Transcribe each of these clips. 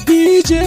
دي جي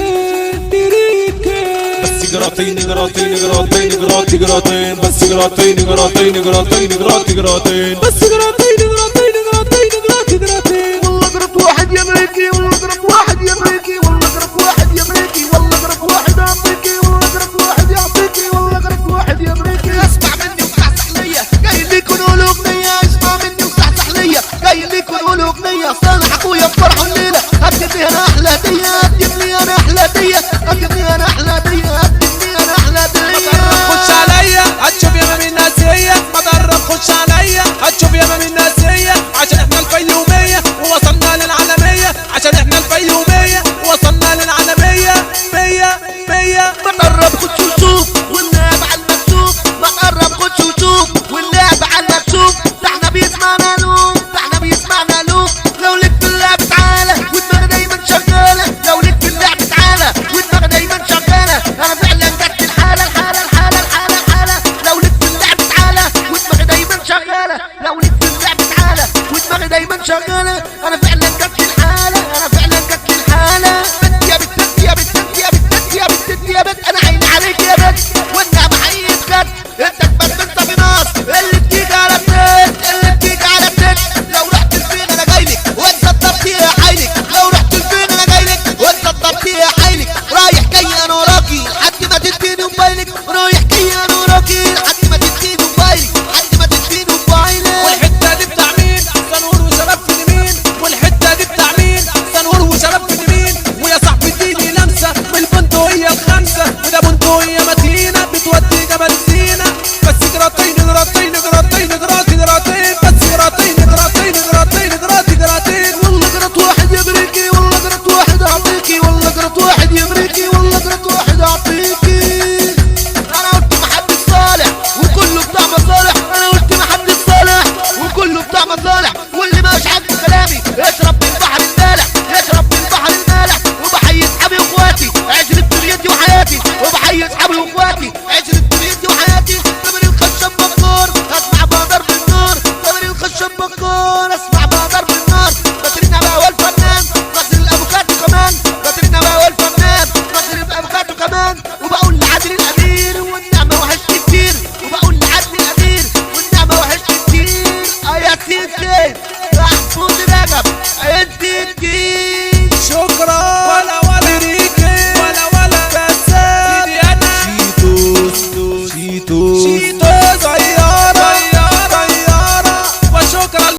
تريكة. بس قراطين قراطين قراطين قراطين قراطين بس قراطين قراطين قراطين قراطين قراطين بس قراطين قراطين قراطين قراطين قراطين. والله قرط واحد يا امريكي، والله قرط واحد يا امريكي، والله قرط واحد يا امريكي، والله قرط واحد يا امريكي، والله قرط واحد يا امريكي، والله قرط واحد يا امريكي. اسمع مني وصحصح ليا، جاي لي يقولوا اغنيه. اسمع مني وصحصح ليا، جاي لي يقولوا اغنيه. صالح اخويا بفرحوا الليله، قدم لي انا احلى هديه، قدم لي انا احلى هديه، قدم لي انا احلى هديه، قدم لي انا احلى هديه. خش عليا هتشوف يا مامي الناسية، مجرب خش عليا هتشوف يا مامي الناسية. عشان احنا الفيومية ووصلنا للعالمية، عشان احنا الفيومية ووصلنا للعالمية. مية مية. مقرب خش وشوف واللعب على المكتوب، مقرب خش وشوف واللعب على المكتوب. ده احنا بيسمعنا لوم، ده احنا بيسمعنا لوم. لو ليك في اللعب تعالى ودماغ دايما شغالة، لو ليك في اللعب تعالى ودماغ دايما شغالة. انا فعلا جت الحالة الحالة الحالة الحالة الحالة. لو ليك في اللعب تعالى ودماغ دايما شغالة، لو ليك في اللعب تعالى ودماغ دايما شغالة. انا فعلا جت الحالة، انا فعلا جت الحالة. بنت يا بنت يا بنت يا بنت يا بنت يا بنت، انا عيني عليك يا بنت وانت بحيي بجد. انت اكبر بنت بناص اللي بتيجي على بنت، اللي بتيجي على بنت. لو رحت الفين انا جايلك وانت الضبطي يا حيلك، لو رحت الفين انا جايلك وانت الضبطي يا حيلك. رايح جاي انا وراكي لحد ما تديني موبايلك، رايح جاي انا وراكي لحد ما تديني موبايلك، لحد ما تديني موبايلك. والحتة دي بتاع مين؟ سنور وشباب في اليمين. والحتة دي بتاع مين؟ سنور وشباب في اليمين. ويا صاحبي اديني لمسة من البندقية الخمسة، وده بندقية متينة بتودي جبل سينا. بس قراطين قراطين قراطين قراطين قراطين بس قراطين قراطين قراطين قراطين قراطين. والله قرط واحد يا امريكي، والله قرط واحد اعطيكي، والله قرط واحد